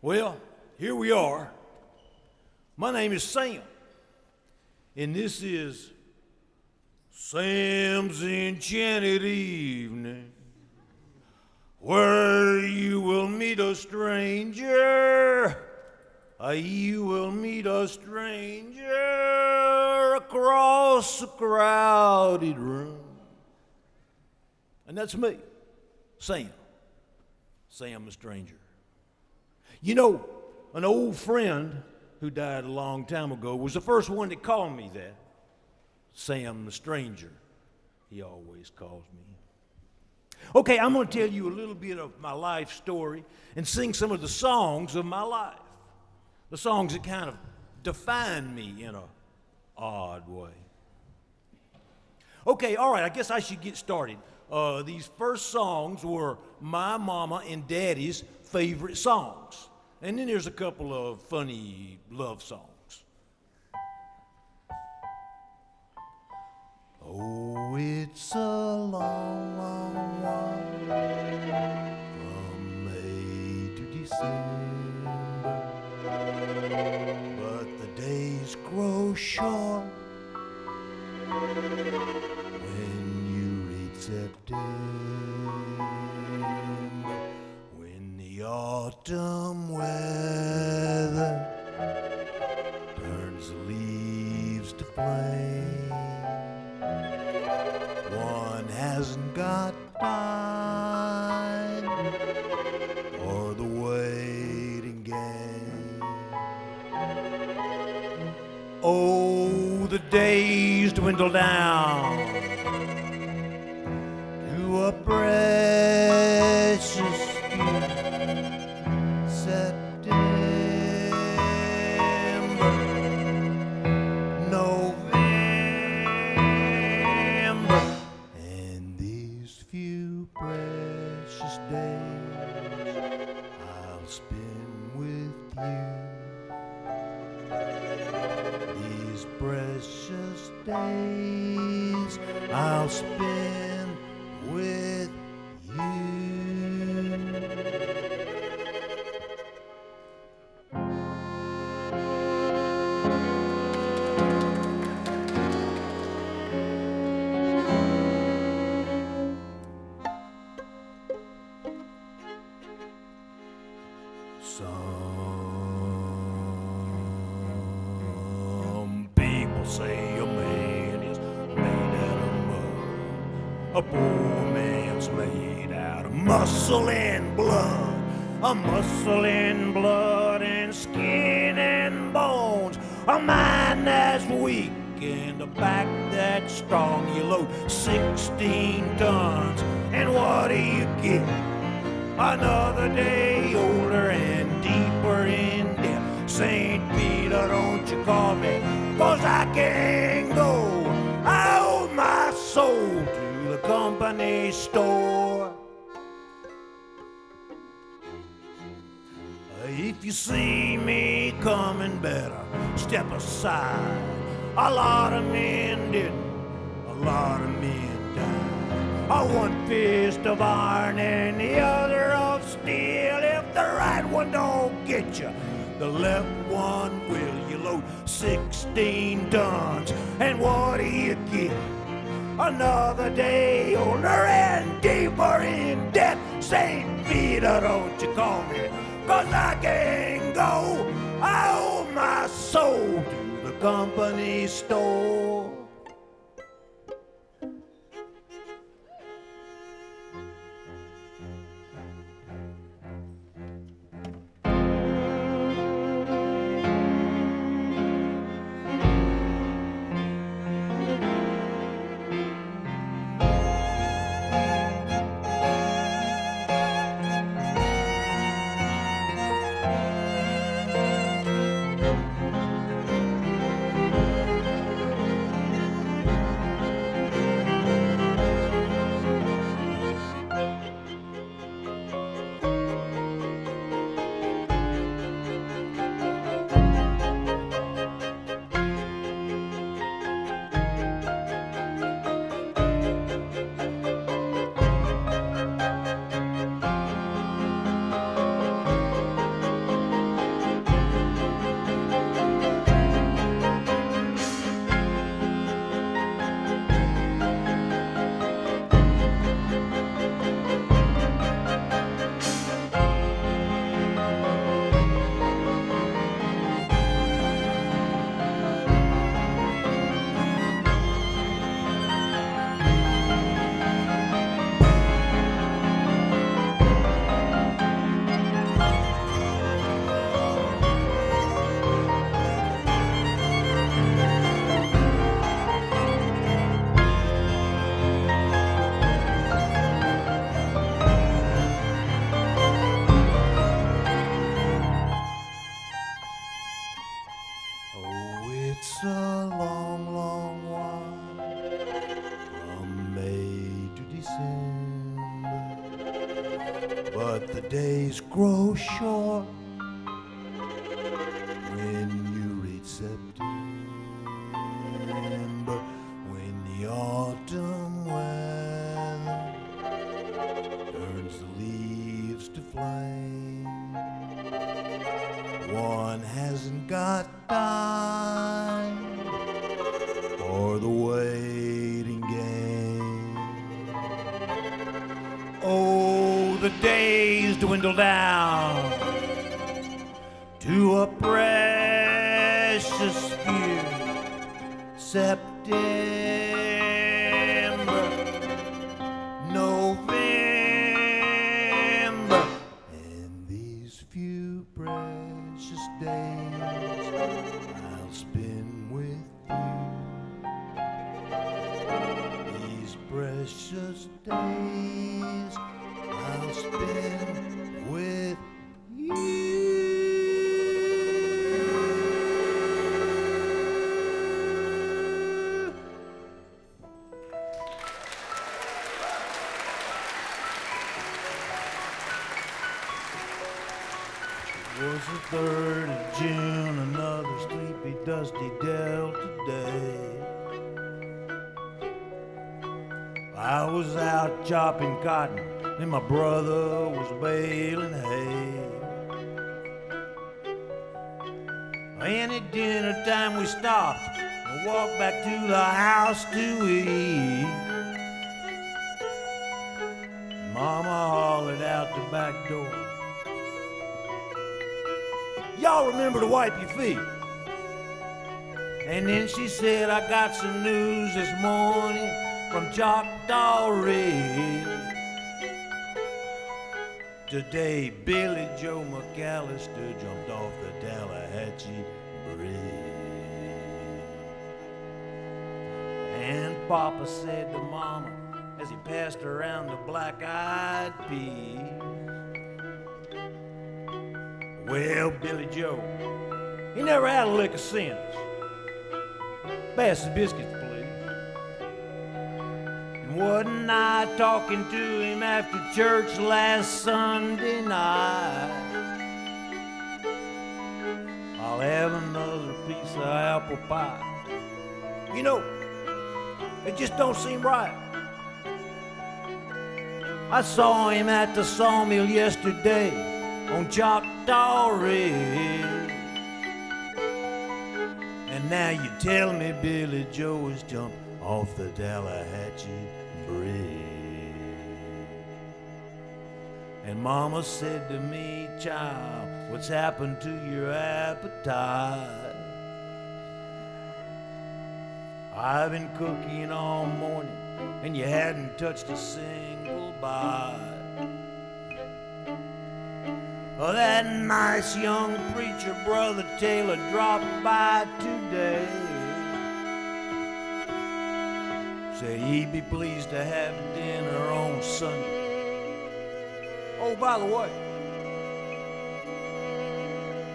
Well, here we are. My name is Sam, and this is Sam's Enchanted Evening, where you will meet a stranger. You will meet a stranger across a crowded room. And that's me, Sam the stranger. You know, an old friend who died a long time ago was the first one that called me that. Sam the stranger, he always calls me. Okay, I'm going to tell you a little bit of my life story and sing some of the songs of my life. The songs that kind of define me in an odd way. Okay, all right, I guess I should get started. These first songs were my mama and daddy's favorite songs. And then there's a couple of funny love songs. Oh, it's a long, long while from May to December, but the days grow short when you reach September, when the autumn weather turns the leaves to flame. One hasn't got time for the waiting game. Oh, the days dwindle down to a precious few. September, November, and these few precious days I'll spend with you. These precious days I'll spend with you. Some people say a man is made out of mud. A poor man's made out of muscle and blood. A muscle and blood and skin and bones. A mind that's weak and a back that's strong. You load 16 tons, and what do you get? Another day older and deeper in debt. St. Peter, don't you call me, 'cause I can't go. I owe my soul to the company store. If you see me coming, better step aside. A lot of men didn't, a lot of men died. One fist of iron and the other of steel. If the right one don't get you, the left one will. You load 16 tons, and what do you get? Another day older and deeper in debt. St. Peter, don't you call me, 'cause I can't go. I owe my soul to the company store. But the days grow short when you reach September, when the autumn weather turns the leaves to flame. One hasn't got time for the waiting game. Oh, the days dwindle down to a precious few. September, November, and these few precious days I'll spend with you. These precious days I'll spend with you. It was the 3rd of June, another sleepy, dusty Delta day. I was out chopping cotton, and my brother was baling hay. And at dinner time we stopped and walked back to the house to eat. Mama hollered out the back door, "Y'all remember to wipe your feet." And then she said, "I got some news this morning from Choctaw Ridge. Today, Billy Joe McAllister jumped off the Tallahatchie Bridge." And Papa said to Mama as he passed around the black-eyed peas, "Well, Billy Joe, he never had a lick of sense. Pass the biscuits, please." Wasn't I talking to him after church last Sunday night? I'll have another piece of apple pie. You know, it just don't seem right. I saw him at the sawmill yesterday on Choctaw Ridge. And now you tell me Billy Joe has jumped off the Tallahatchie Bridge. And Mama said to me, "Child, what's happened to your appetite? I've been cooking all morning and you hadn't touched a single bite. Oh, that nice young preacher, Brother Taylor, dropped by today. Said he'd be pleased to have dinner on Sunday. Oh, by the way,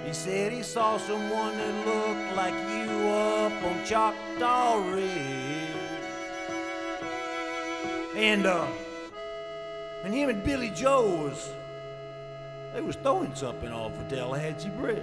he said he saw someone that looked like you up on Choctaw Ridge. And him and Billy Joe was throwing something off the Tallahatchie Bridge."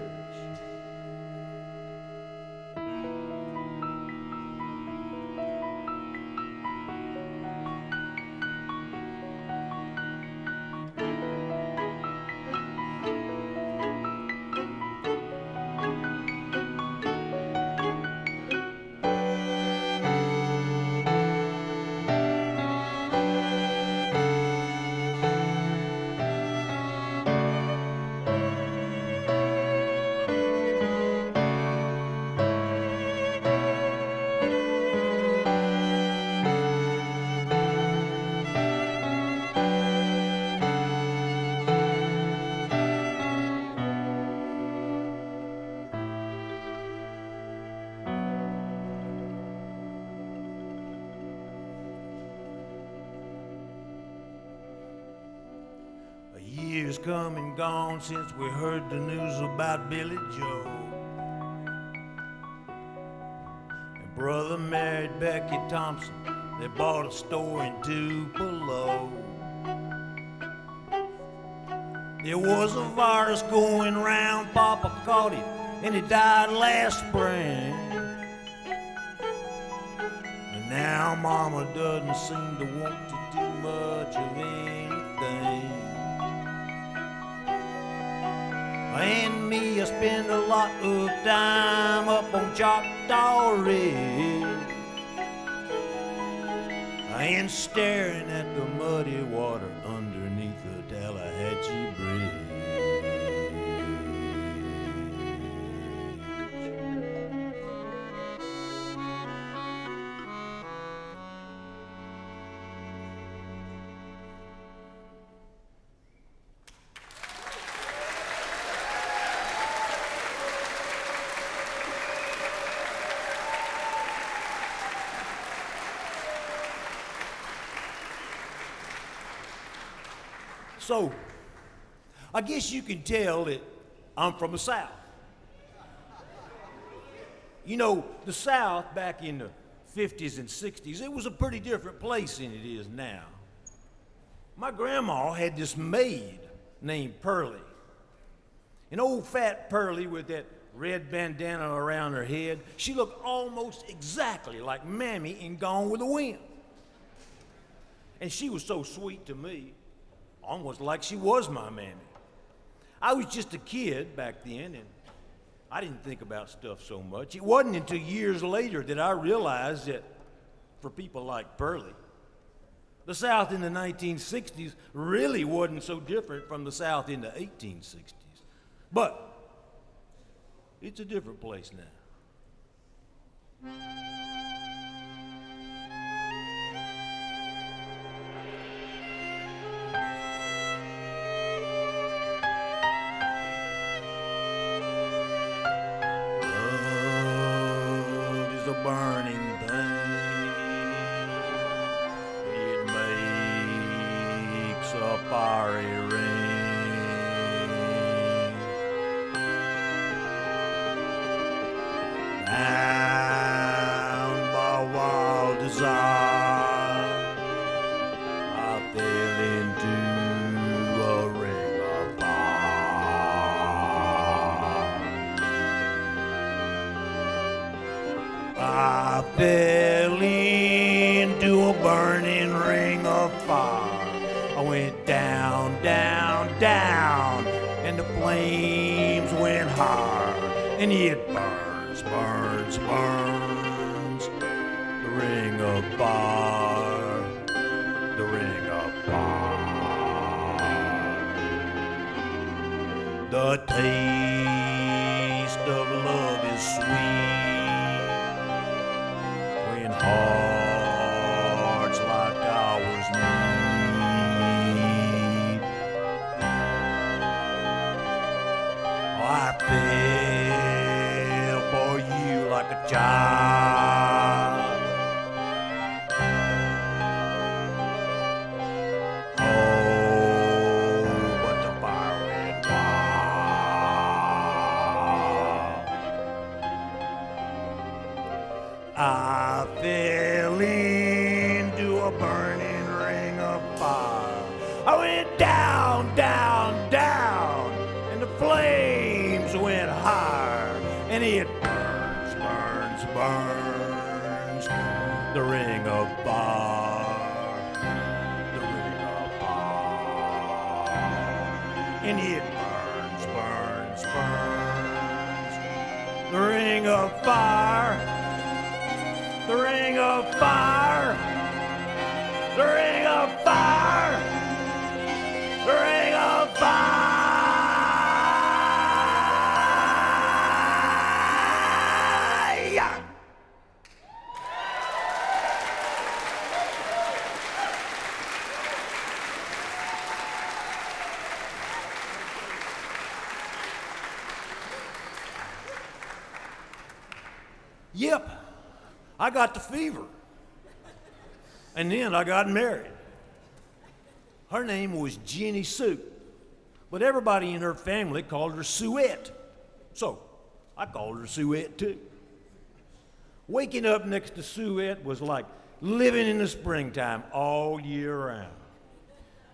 Years come and gone since we heard the news about Billy Joe. And brother married Becky Thompson. They bought a store in Tupelo. There was a virus going round, Papa caught it, and he died last spring. And now Mama doesn't seem to want to do much of anything. And me, I spend a lot of time up on Choctaw Ridge, and staring at the muddy water underneath the Tallahatchie Bridge. So, I guess you can tell that I'm from the South. You know, the South back in the 50s and 60s, it was a pretty different place than it is now. My grandma had this maid named Pearlie. An old fat Pearlie with that red bandana around her head. She looked almost exactly like Mammy in Gone with the Wind. And she was so sweet to me. Almost like she was my mammy. I was just a kid back then, and I didn't think about stuff so much. It wasn't until years later that I realized that for people like Pearlie, the South in the 1960s really wasn't so different from the South in the 1860s. But it's a different place now. Burning thing, it makes a fiery ring. Bound by wild desire, I fell into a ring of fire. I fell into a burning ring of fire. I went down, down, down, and the flames went higher. And it burns, burns, burns. The ring of fire, the ring of fire. The taste of love is sweet. Hearts like ours meet. I fell for you like a child. Oh, but the fire went wild. I fell into a burning ring of fire. I went down, down, down, and the flames went higher. And it burns, burns, burns. The ring of fire, the ring of fire. And it burns, burns, burns. The ring of fire. The ring of fire, the ring of fire, the ring of fire. Yep. I got the fever. And then I got married. Her name was Jenny Sue, but everybody in her family called her Suette. So I called her Suette too. Waking up next to Suette was like living in the springtime all year round.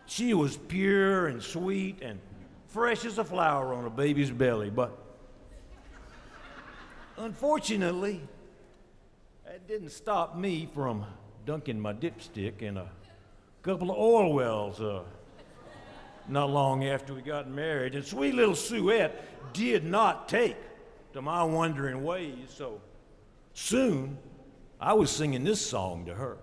She was pure and sweet and fresh as a flower on a baby's belly, but unfortunately, that didn't stop me from dunking my dipstick in a couple of oil wells not long after we got married. And sweet little Suette did not take to my wandering ways, so soon I was singing this song to her.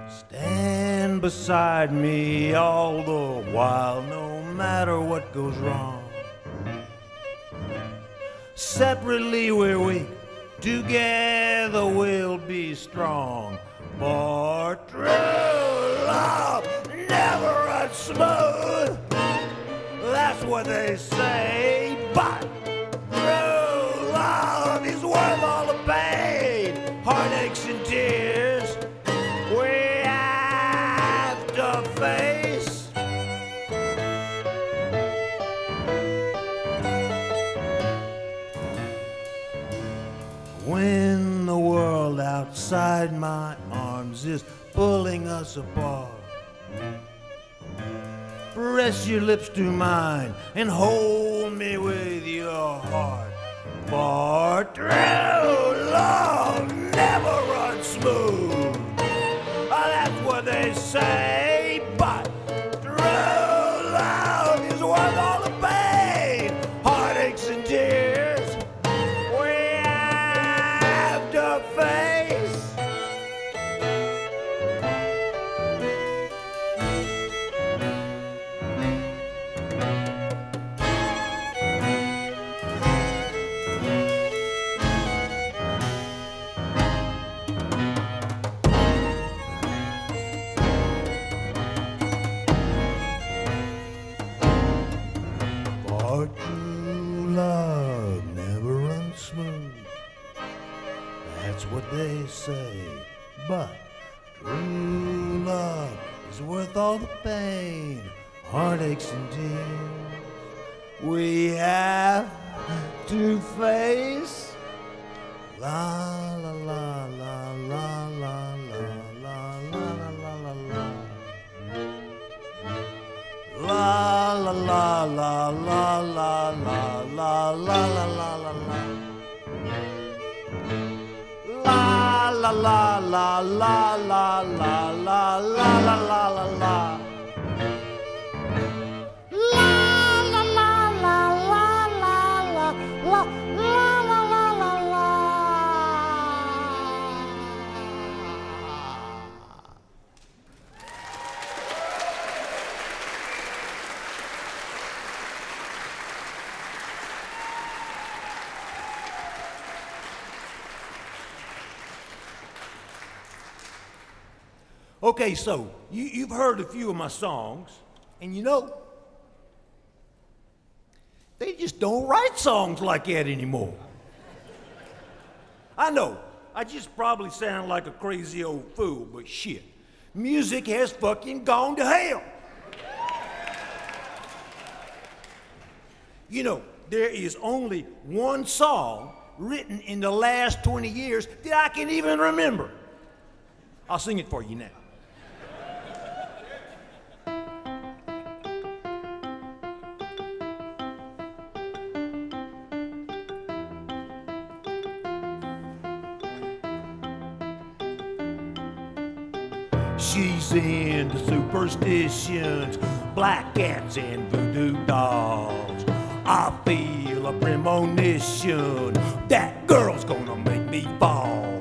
Stand beside me all the while, no matter what goes wrong. Separately we're weak, together we'll be strong. For true love never runs smooth, that's what they say. But true love is worth all the pain, heartaches and tears we have to face. When the world outside my arms is pulling us apart, press your lips to mine and hold me with your heart. For true love never runs smooth, that's what they say. But true love is worth all the pain, heartaches and tears we have to face. For true love never runs smooth, that's what they say. But true love is worth all the pain, heartaches and tears we have to face. La la la la la la la la la la la. La la la la la la la la la la la la la. La la la la la la la la la la la la la. Okay, so you've heard a few of my songs, and you know, they just don't write songs like that anymore. I know, I just probably sound like a crazy old fool, but shit, music has fucking gone to hell. You know, there is only one song written in the last 20 years that I can even remember. I'll sing it for you now. She's into superstitions, black cats and voodoo dolls. I feel a premonition that girl's gonna make me fall.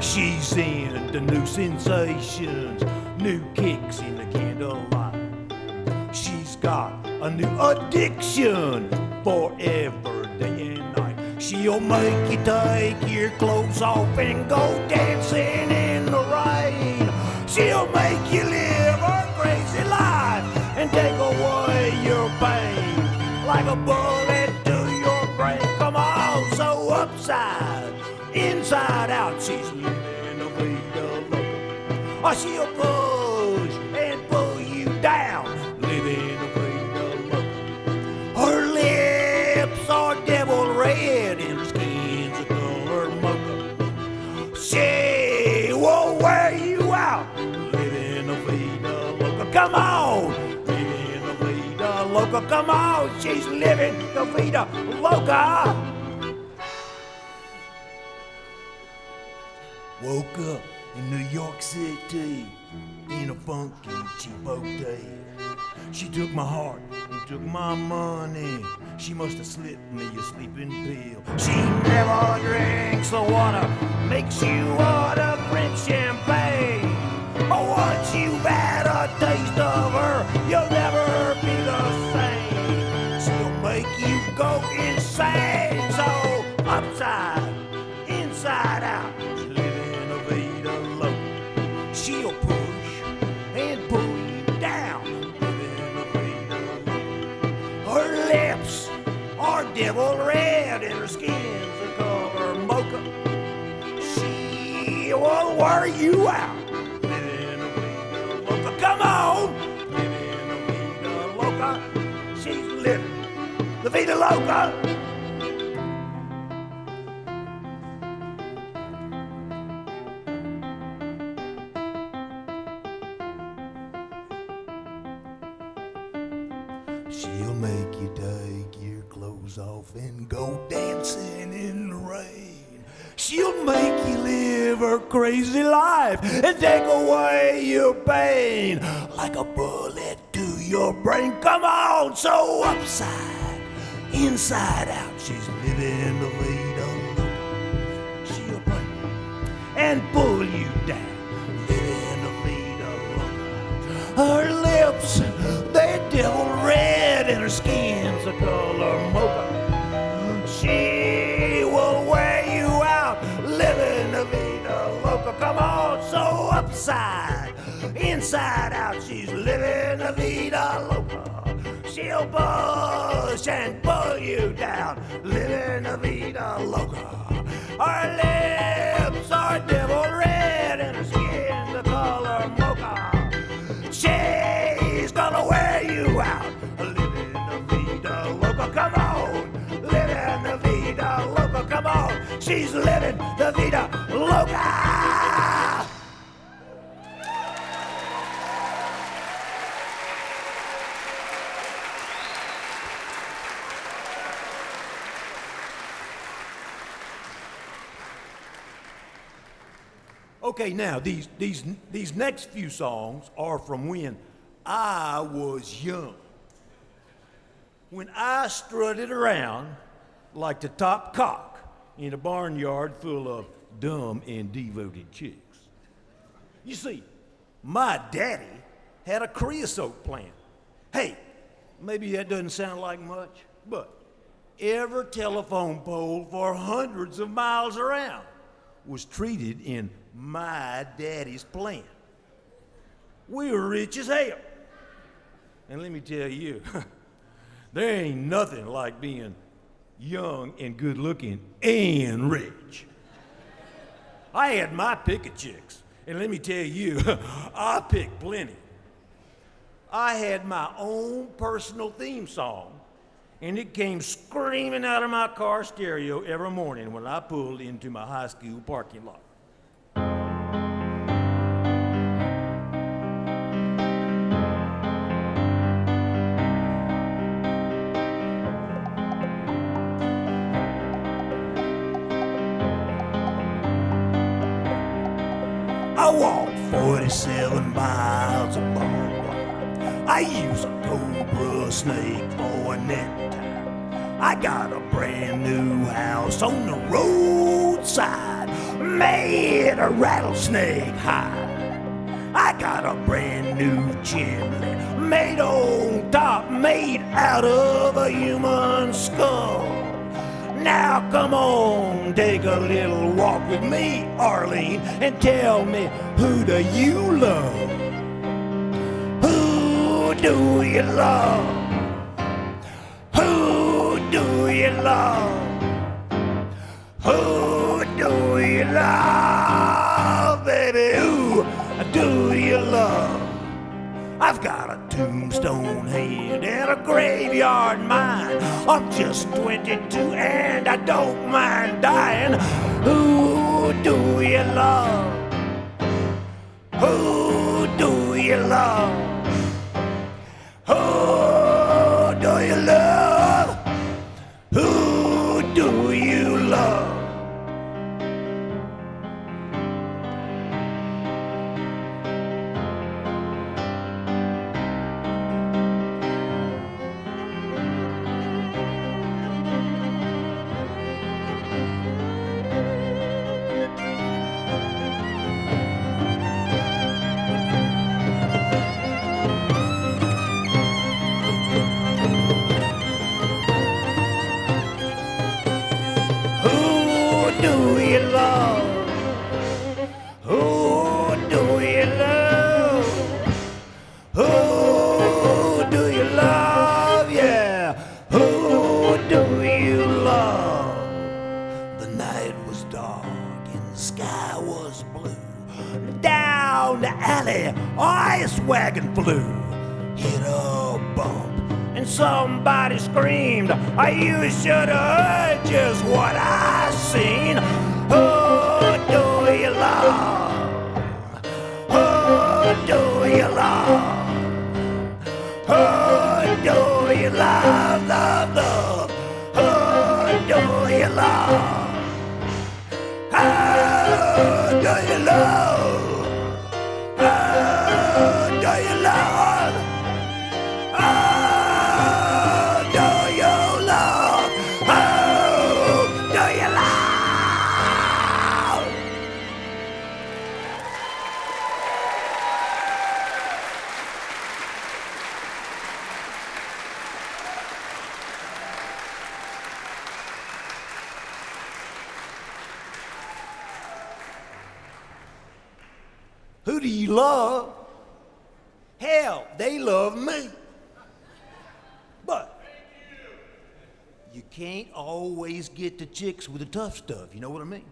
She's into new sensations, new kicks in the candlelight. She's got a new addiction forever, day and night. She'll make you take your clothes off and go dancing in the rain. She'll make you live a crazy life and take away your pain. like a bullet to your brain. Come on, so upside, inside out, she's living a vida loca. Or she'll push and pull you down, living a vida loca. Her lips are devil red and her skin's a color mocha. She will wear you out, living a vida loca. Come on, living a vida loca. Come on, she's living the vida loca. Woke up in New York City in a funky cheap hotel. She took my heart and took my money. She must have slipped me a sleeping pill. She never drinks the water, makes you order French champagne. But once you've had a taste of her, you'll never be the same. She'll make you go insane. So upside, inside out, she's living a vida loca. She'll push and pull you down, living a vida loca. Her lips are devil red and her skin's a color mocha. She will wear you out, living a vida loca. Come on, living a vida loca. She's living the vida loca. She'll make you take your clothes off and go dancing in the rain. She'll make you live her crazy life and take away your pain like a bullet to your brain. Come on, so upside, inside out, she's living the vida loca. She'll break and pull you down, living the vida loca. Her lips, they're devil red and her skin's a color mocha. She will wear you out, living the vida loca. Come on, so upside, inside out, she's living the vida loca. She'll push and pull you down, living the vida loca. Her lips are devil red and her skin's a color mocha. She's gonna wear you out, living the vida loca. Come on, living the vida loca. Come on, she's living the vida loca. Okay, now these next few songs are from when I was young. When I strutted around like the top cock in a barnyard full of dumb and devoted chicks. You see, my daddy had a creosote plant. Hey, maybe that doesn't sound like much, but every telephone pole for hundreds of miles around was treated in my daddy's plant. We were rich as hell. And let me tell you, there ain't nothing like being young and good looking and rich. I had my pick of chicks, and let me tell you, I picked plenty. I had my own personal theme song, and it came screaming out of my car stereo every morning when I pulled into my high school parking lot. I walked 47 miles of barbed wire. I use a cobra snake for a necktie. I got a brand new house on the roadside, made a rattlesnake hide. I got a brand new chimney, made on top, made out of a human skull. Now come on, take a little walk with me, Arlene, and tell me, who do you love? Who do you love? Who you love? Who do you love, baby? Who do you love? I've got a tombstone head and a graveyard mind. I'm just 22 and I don't mind dying. Who do you love? Who do you love? Who do you love? Who do you love? Wagon flew, hit a bump, and somebody screamed. You should have heard just what I seen. Who do you love? Who do you love? Who do you love, love, love? Who do you love? Who do you love? Do you love? Oh, do you love? Oh, do you love? Who do you love? Hell, they love me. But you can't always get the chicks with the tough stuff, you know what I mean?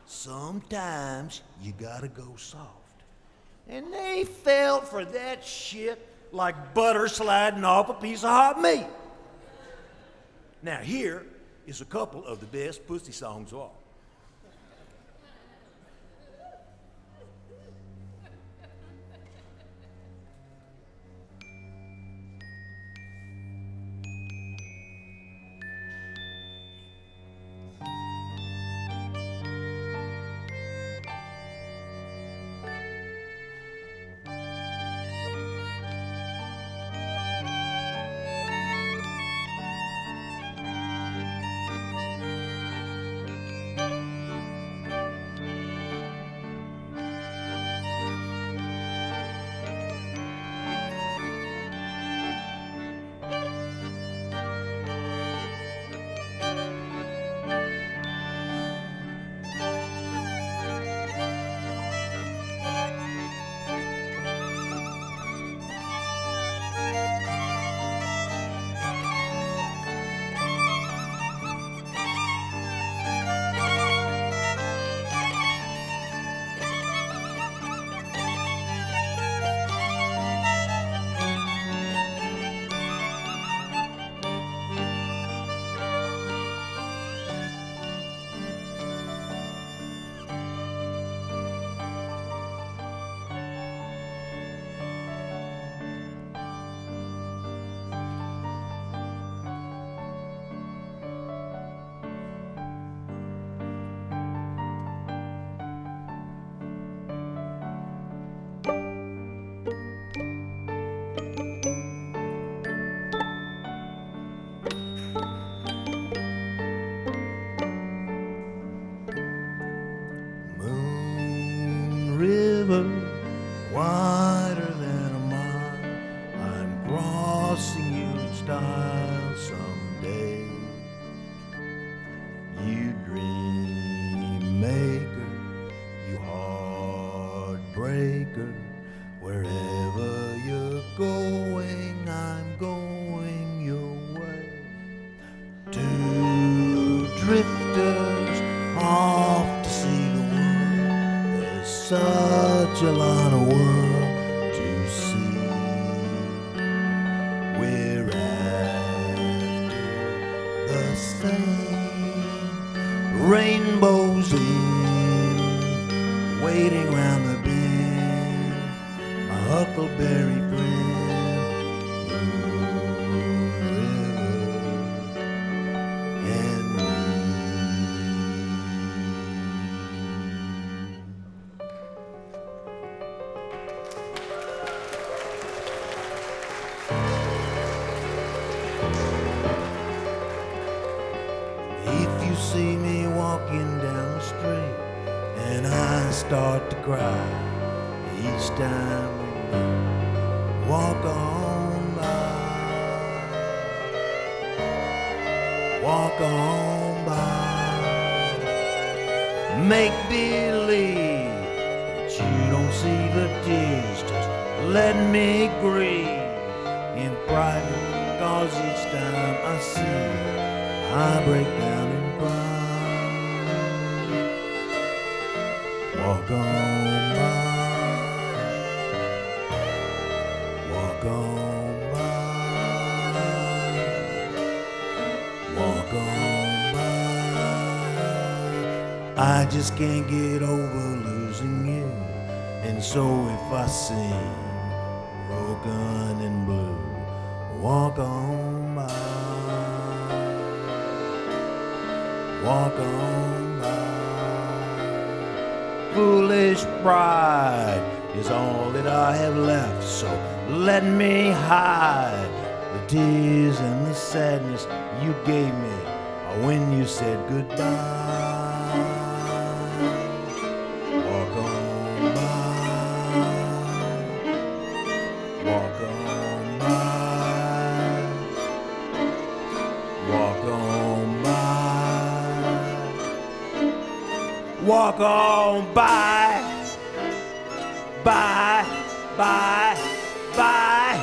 Sometimes you gotta go soft. And they fell for that shit like butter sliding off a piece of hot meat. Now here is a couple of the best pussy songs of all. wider than a mile. I'm crossing you in style someday. You dream maker, you heartbreaker, wherever you're going, I'm going your way. a lot of world to see. We're after the same rainbows in, waiting round the bend, my huckleberry friend, Blue River and me. If you see me walking down the street and I start to cry each time we walk on by, walk on by, make believe that you don't see the tears, just let me grieve in private, 'cause each time I see I break down and cry. Walk on by, walk on by, walk on by. I just can't get over losing you, and so if I sing broken and blue, walk on by. Walk on by. Foolish pride is all that I have left, so let me hide the tears and the sadness you gave me when you said goodbye. Walk on by. Walk on by. Walk on by. Walk on by, by, by, by,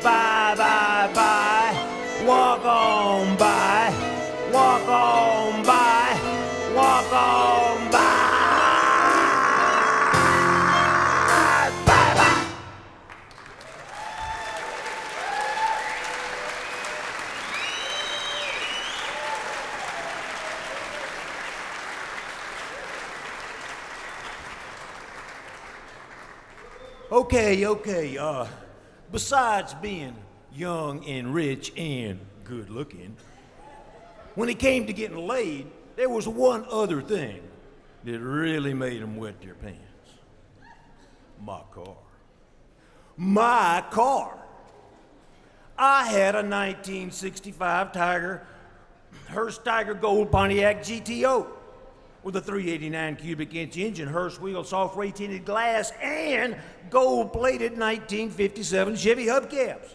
by, by, by. Walk on by, walk on by, walk on by. Bye bye. Okay. Besides being young and rich and good looking, when it came to getting laid, there was one other thing that really made them wet their pants. My car. My car. I had a 1965 Hearst Tiger Gold Pontiac GTO with a 389 cubic inch engine, Hearst wheel, soft ray tinted glass, and gold-plated 1957 Chevy hubcaps.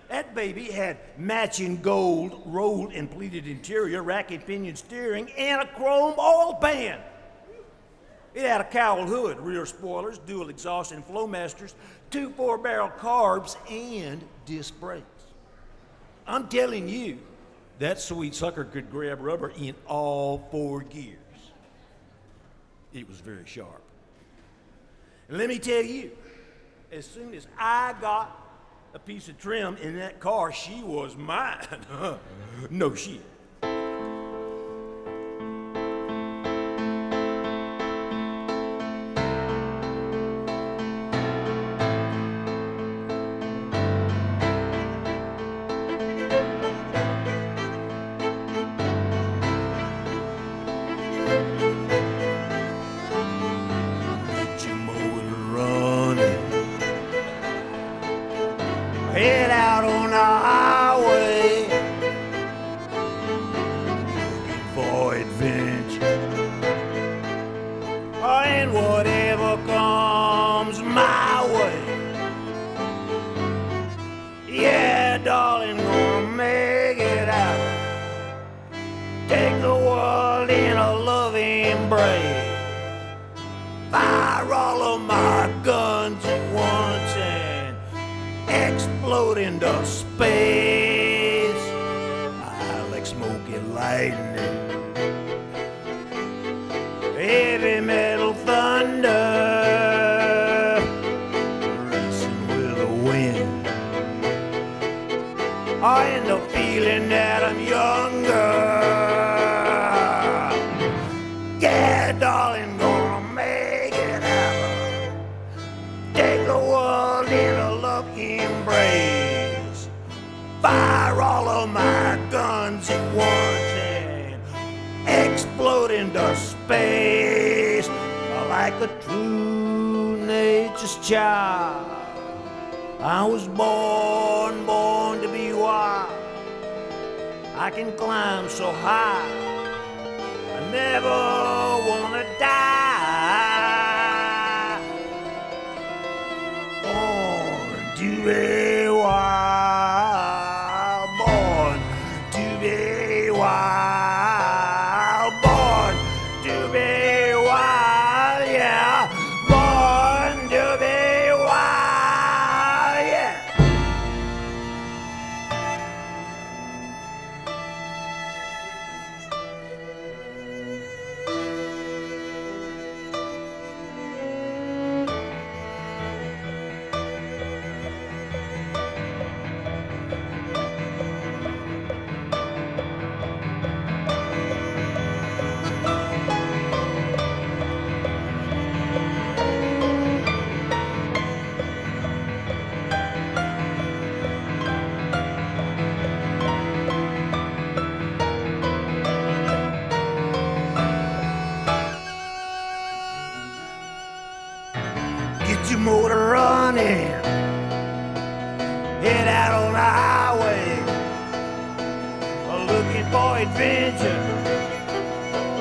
That baby had matching gold rolled and pleated interior, rack and pinion steering, and a chrome oil pan. It had a cowl hood, rear spoilers, dual exhaust and Flowmasters, 2 4-barrel carbs, and disc brakes. I'm telling you, that sweet sucker could grab rubber in all 4 gears. It was very sharp. And let me tell you, as soon as I got a piece of trim in that car, she was mine. No shit. Head out on the highway, looking for adventure, and whatever comes my way. Yeah, darling, gonna make it out. Take the world in a loving embrace. Fire all of my guns at once and explode into space. I like smoking lightning, heavy metal thunder, feeling that I'm younger. Yeah, darling, gonna make it happen. Take the world in a love embrace. Fire all of my guns at once and explode into space like a true nature's child. I was born to be wild. I can climb so high, I never wanna die. Born to be wild, born to be wild, born to be wild, yeah, born to be wild, yeah. Get your motor running, head out on the highway, looking for adventure,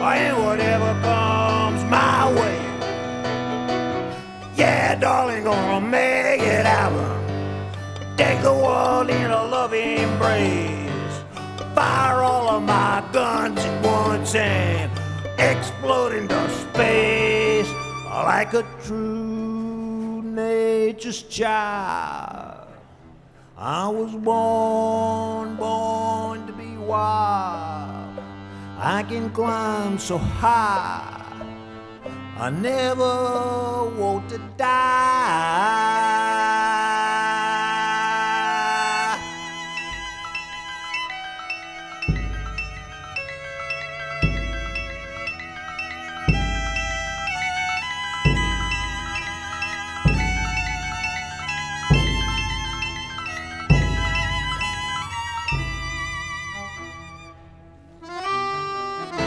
and whatever comes my way. Yeah, darling, gonna make it happen. Take the world in a loving embrace. Fire all of my guns at once and explode into space like a true nature's child. I was born to be wild. I can climb so high, I never want to die.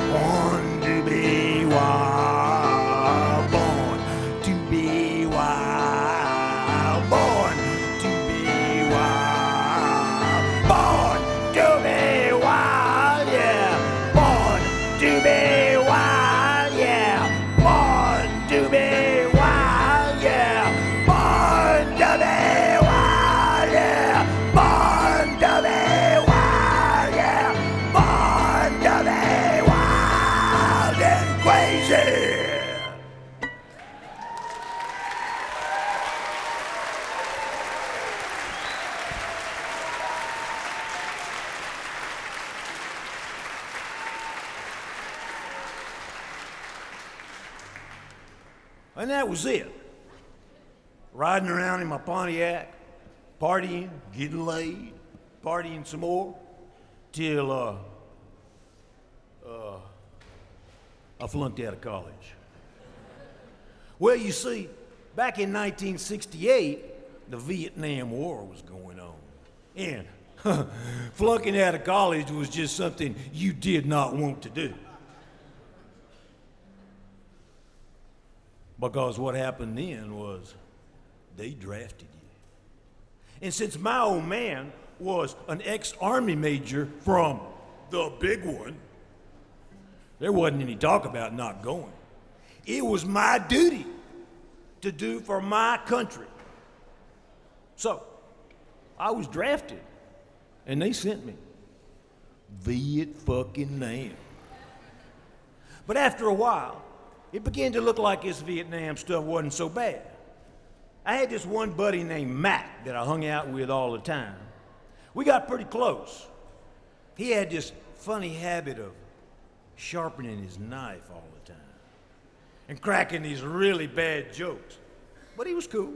Born to be wild, born to be wild, born to be wild, born to be wild, yeah, born to be wild, yeah, born to be wild, yeah, born to be wild, yeah, born to be wild, yeah, born to be wild and crazy. And that was it. Riding around in my Pontiac, partying, getting laid, partying some more, till I flunked out of college. Well, you see, back in 1968, the Vietnam War was going on. And flunking out of college was just something you did not want to do. Because what happened then was they drafted you. And since my old man was an ex-Army major from the big one, there wasn't any talk about not going. It was my duty to do for my country. So, I was drafted, and they sent me. Viet-fucking-Nam. But after a while, it began to look like this Vietnam stuff wasn't so bad. I had this one buddy named Mac that I hung out with all the time. We got pretty close. He had this funny habit of sharpening his knife all the time and cracking these really bad jokes. But he was cool.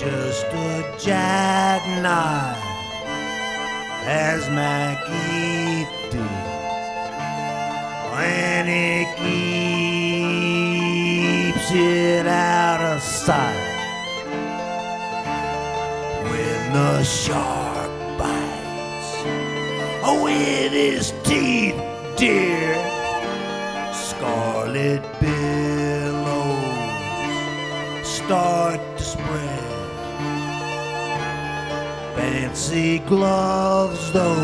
just a jackknife, as Mackie did, and he keeps it out of sight. When the shark bites with his teeth, dear, scarlet billows start to spread. Fancy gloves, though.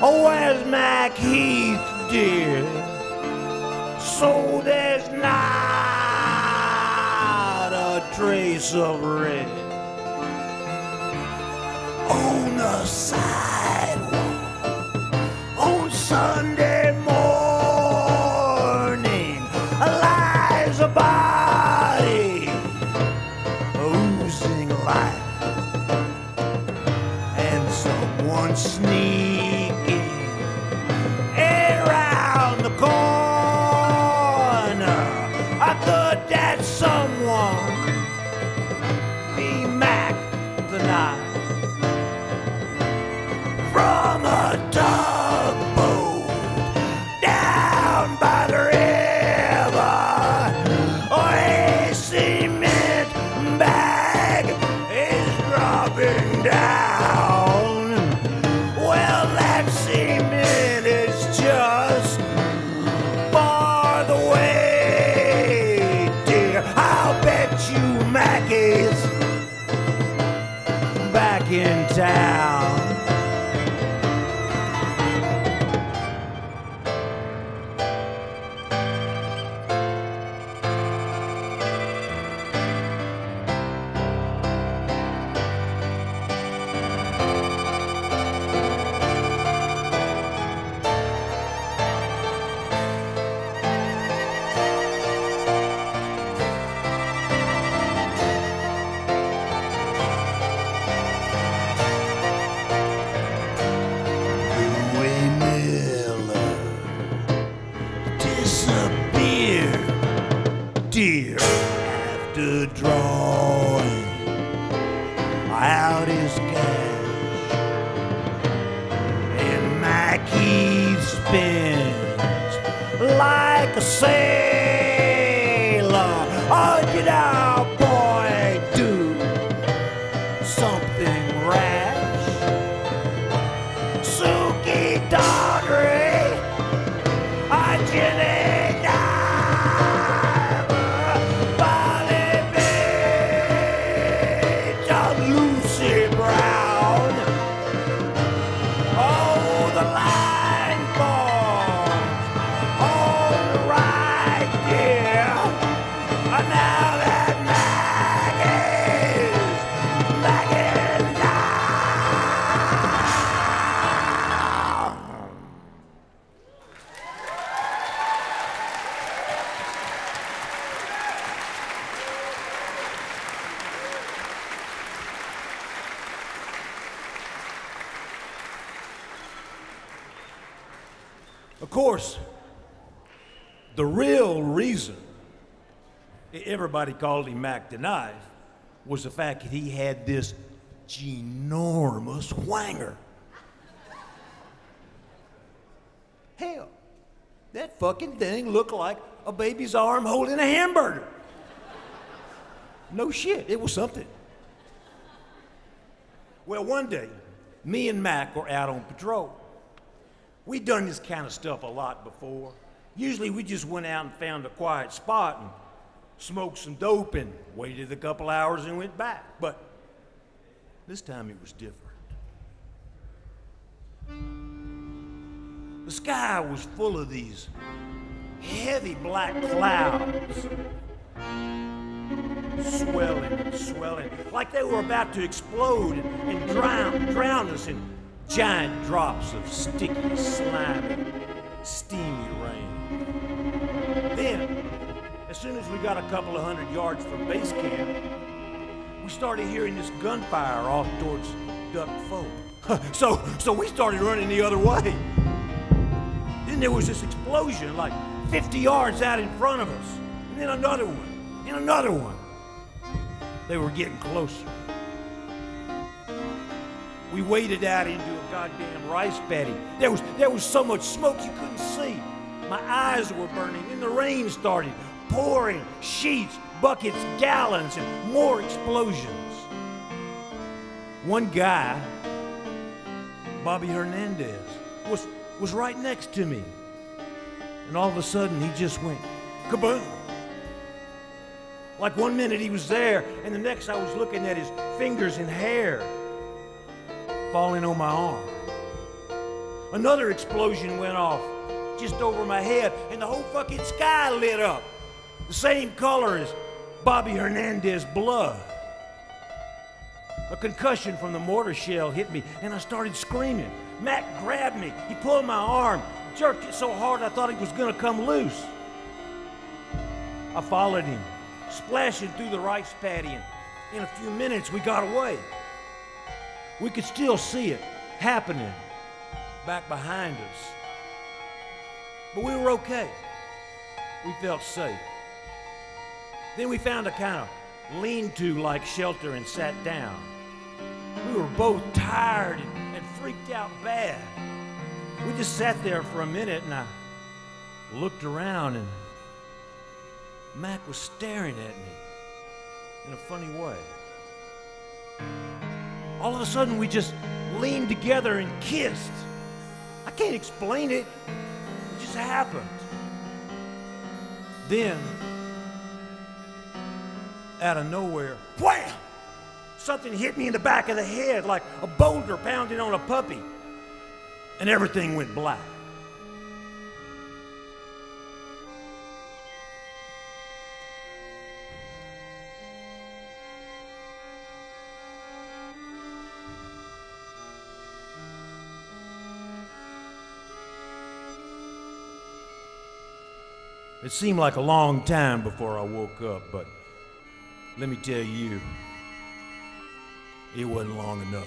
Oh, where's Mac Heath, dear? So there's not a trace of red on the sidewalk on Sunday morning. Lies a body oozing life. Someone sneaking around the corner. I thought that someone be Mac tonight. From a tugboat down by the river, a cement bag is dropping down. Mackie's back in town. Dear, after drawing out his cash, and Mackie spins like a sailor. Oh, did our boy do something rash? Suki Daughtry, Jenny. Of course, the real reason everybody called him Mac the Knife was the fact that he had this ginormous whanger. Hell, that fucking thing looked like a baby's arm holding a hamburger. No shit, it was something. Well, one day, me and Mac were out on patrol. We'd done this kind of stuff a lot before. Usually we just went out and found a quiet spot and smoked some dope and waited a couple hours and went back. But this time it was different. The sky was full of these heavy black clouds, swelling, like they were about to explode and drown us in giant drops of sticky, slimy, steamy rain. Then, as soon as we got a couple of 100 yards from base camp, we started hearing this gunfire off towards Duck Folk. So we started running the other way. Then there was this explosion like 50 yards out in front of us, and then another one, and another one. They were getting closer. We waded out into a goddamn rice paddy. There was so much smoke you couldn't see. My eyes were burning, and the rain started pouring. Sheets, buckets, gallons, and more explosions. One guy, Bobby Hernandez, was right next to me. And all of a sudden, he just went kaboom. Like 1 minute he was there, and the next I was looking at his fingers and hair falling on my arm. Another explosion went off just over my head, and the whole fucking sky lit up. The same color as Bobby Hernandez's blood. A concussion from the mortar shell hit me, and I started screaming. Mac grabbed me. He pulled my arm, jerked it so hard I thought it was gonna come loose. I followed him, splashing through the rice paddy, and in a few minutes we got away. We could still see it happening back behind us. But we were okay. We felt safe. Then we found a kind of lean-to like shelter and sat down. We were both tired and freaked out bad. We just sat there for a minute, and I looked around, and Mac was staring at me in a funny way. All of a sudden, we just leaned together and kissed. I can't explain it. It just happened. Then, out of nowhere, wham! Something hit me in the back of the head like a boulder pounding on a puppy, and everything went black. It seemed like a long time before I woke up, but let me tell you, it wasn't long enough.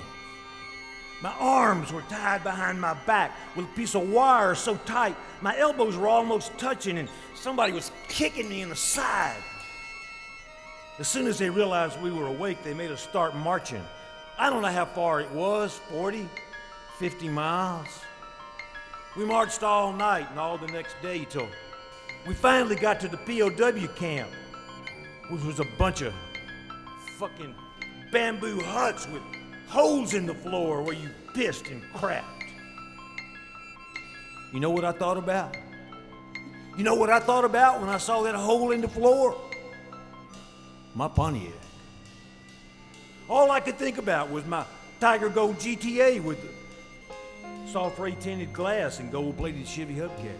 My arms were tied behind my back with a piece of wire so tight, my elbows were almost touching, and somebody was kicking me in the side. As soon as they realized we were awake, they made us start marching. I don't know how far it was, 40, 50 miles. We marched all night and all the next day till we finally got to the POW camp, which was a bunch of fucking bamboo huts with holes in the floor where you pissed and crapped. You know what I thought about? You know what I thought about when I saw that hole in the floor? My Pontiac. All I could think about was my Tiger Gold GTA with the soft ray tinted glass and gold-plated Chevy hubcaps.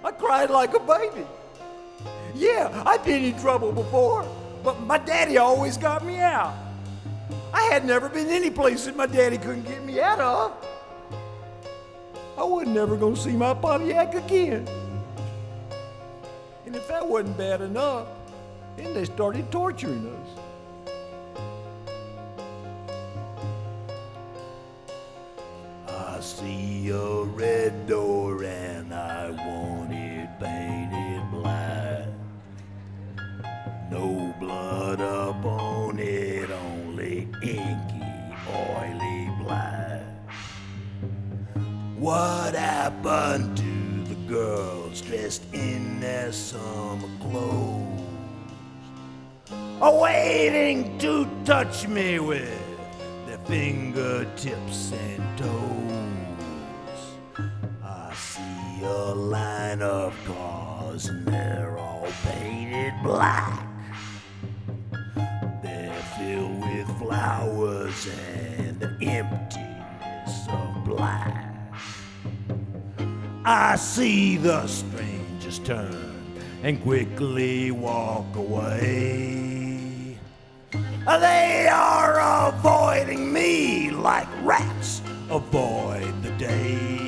I cried like a baby. Yeah, I've been in trouble before, but my daddy always got me out. I had never been any place that my daddy couldn't get me out of. I wasn't never gonna see my Pontiac again. And if that wasn't bad enough, then they started torturing us. I see a red door and I want it painted black. No blood upon it, only inky, oily black. What happened to the girls dressed in their summer clothes, awaiting to touch me with their fingertips and toes? I see a line of cars and they're all painted black. They're filled with flowers and the emptiness of black. I see the strangers turn and quickly walk away. They are avoiding me like rats avoid the day.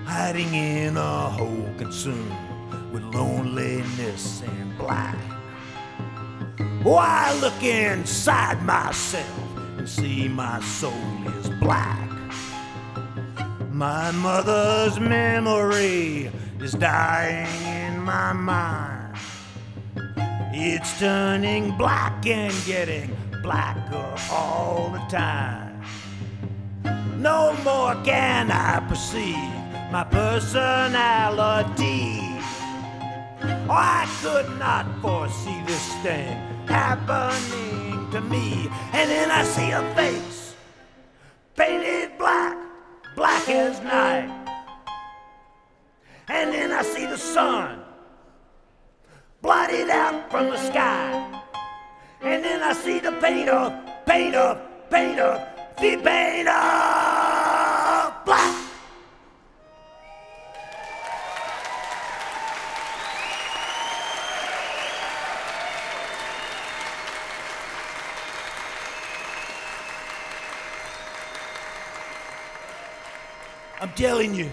Hiding in a hole consumed with loneliness and black. Oh, I look inside myself and see my soul is black. My mother's memory is dying in my mind. It's turning black and getting blacker all the time. No more can I perceive my personality. Oh, I could not foresee this thing happening to me. And then I see a face painted black, black as night. And then I see the sun blotted out from the sky. And then I see the painter, the painter black. I'm telling you,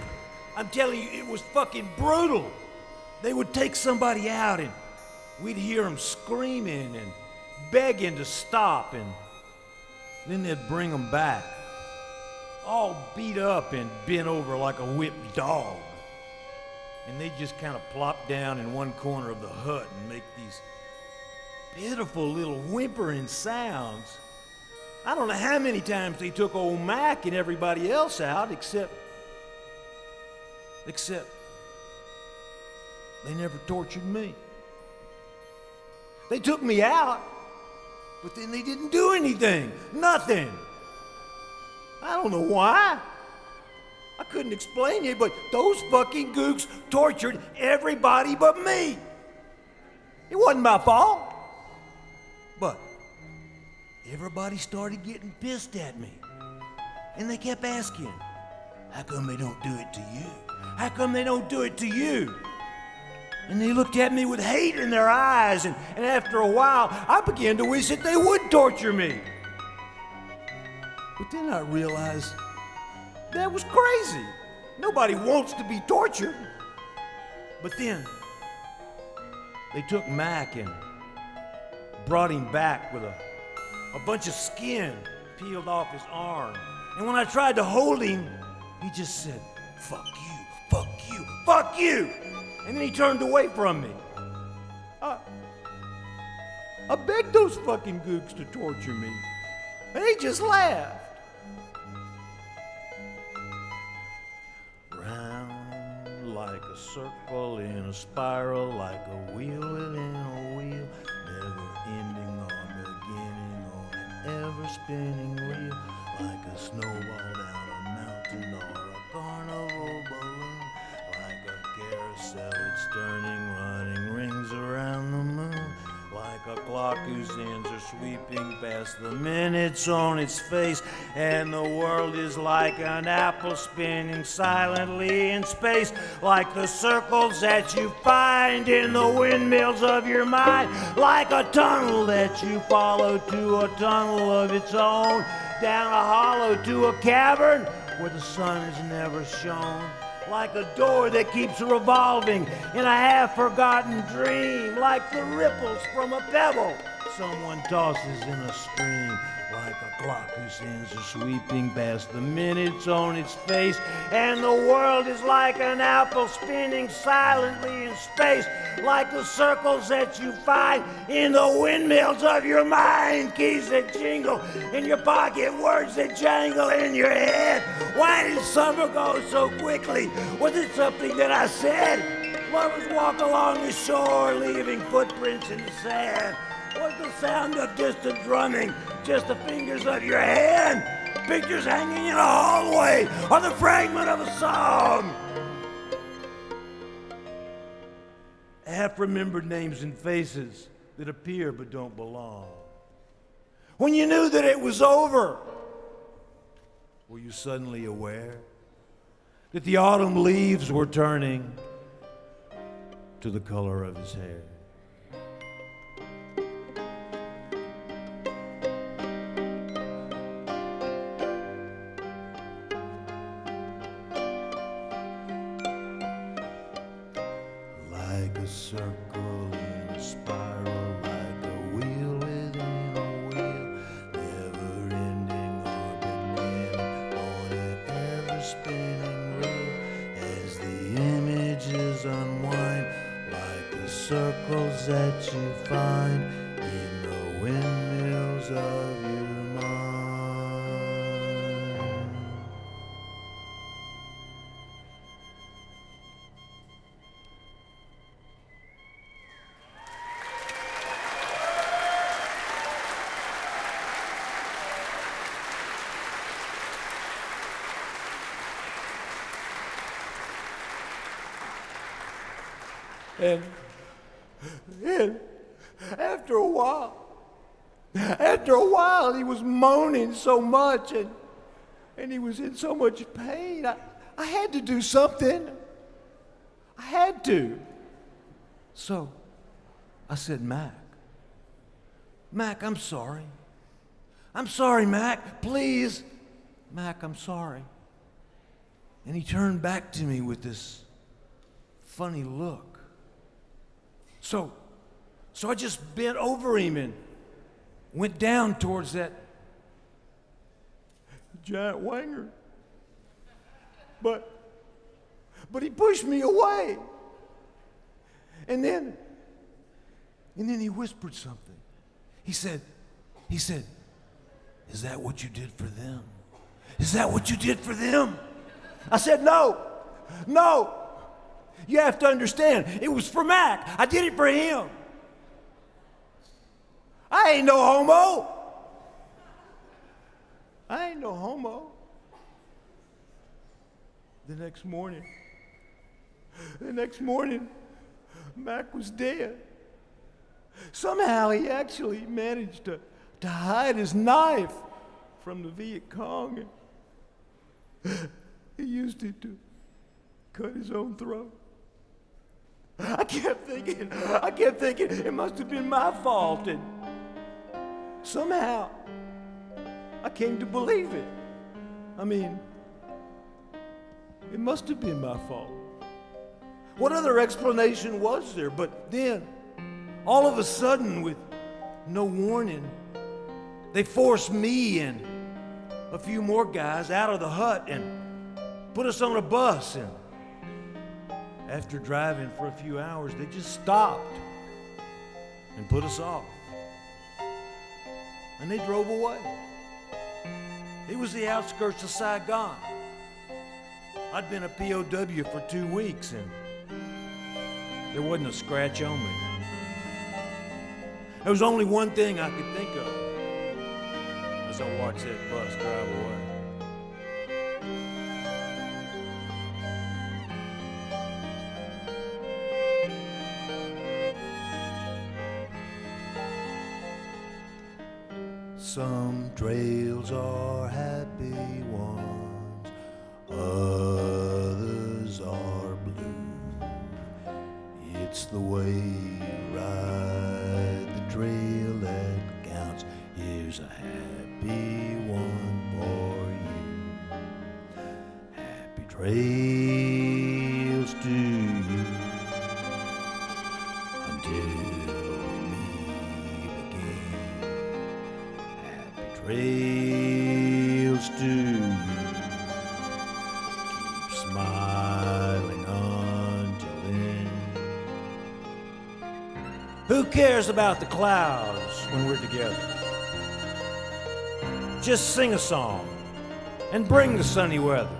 it was fucking brutal. They would take somebody out and we'd hear them screaming and begging to stop, and then they'd bring them back, all beat up and bent over like a whipped dog. And they'd just kind of plop down in one corner of the hut and make these pitiful little whimpering sounds. I don't know how many times they took old Mac and everybody else out, except they never tortured me. They took me out, but then they didn't do anything. Nothing. I don't know why. I couldn't explain it, but those fucking gooks tortured everybody but me. It wasn't my fault. But everybody started getting pissed at me. And they kept asking, how come they don't do it to you? How come they don't do it to you? And they looked at me with hate in their eyes, and after a while, I began to wish that they would torture me. But then I realized that was crazy. Nobody wants to be tortured. But then they took Mac and brought him back with a bunch of skin peeled off his arm. And when I tried to hold him, he just said, fuck you, fuck you, fuck you. And then he turned away from me. I begged those fucking gooks to torture me. And they just laughed. Round like a circle in a spiral, like a wheel within a wheel, never ending or beginning on an ever spinning wheel, like a snowball down a mountain or a carnival balloon, like a carousel it's turning, running rings around the moon, like a clock whose ends are sweeping past the minutes on its face, and the world is like an apple spinning silently in space, like the circles that you find in the windmills of your mind, like a tunnel that you follow to a tunnel of its own, down a hollow to a cavern where the sun has never shone, like a door that keeps revolving in a half-forgotten dream, like the ripples from a pebble someone tosses in a stream, like a clock whose ends are sweeping past the minutes on its face, and the world is like an apple spinning silently in space, like the circles that you find in the windmills of your mind, keys that jingle in your pocket, words that jangle in your head. Why did summer go so quickly? Was it something that I said? Lovers walk along the shore, leaving footprints in the sand. Was the sound of distant drumming just the fingers of your hand? Pictures hanging in a hallway, or the fragment of a song? Half-remembered names and faces that appear but don't belong. When you knew that it was over, were you suddenly aware that the autumn leaves were turning to the color of his hair? Like a circle in a spiral, like a wheel treasures that you find in the windmills of your mind. And after a while, he was moaning so much and he was in so much pain. I had to do something. I had to. So I said, Mac, I'm sorry. I'm sorry, Mac, please. Mac, I'm sorry. And he turned back to me with this funny look. So I just bent over him and went down towards that giant Wenger. But he pushed me away. And then he whispered something. He said, is that what you did for them? Is that what you did for them? I said, no. You have to understand, it was for Mac. I did it for him. I ain't no homo. The next morning, Mac was dead. Somehow he actually managed to hide his knife from the Viet Cong. He used it to cut his own throat. I kept thinking it must have been my fault, and somehow I came to believe it. I mean, it must have been my fault. What other explanation was there? But then, all of a sudden, with no warning, they forced me and a few more guys out of the hut and put us on a bus, and after driving for a few hours, they just stopped and put us off. And they drove away. It was the outskirts of Saigon. I'd been a POW for 2 weeks, and there wasn't a scratch on me. There was only one thing I could think of as I watched that bus drive away. Some trails are happy ones, others are blue. It's the way you ride the trail that counts. Here's a happy one for you. Happy trails to you until trails to you. Keep smiling until then. Who cares about the clouds when we're together? Just sing a song and bring the sunny weather.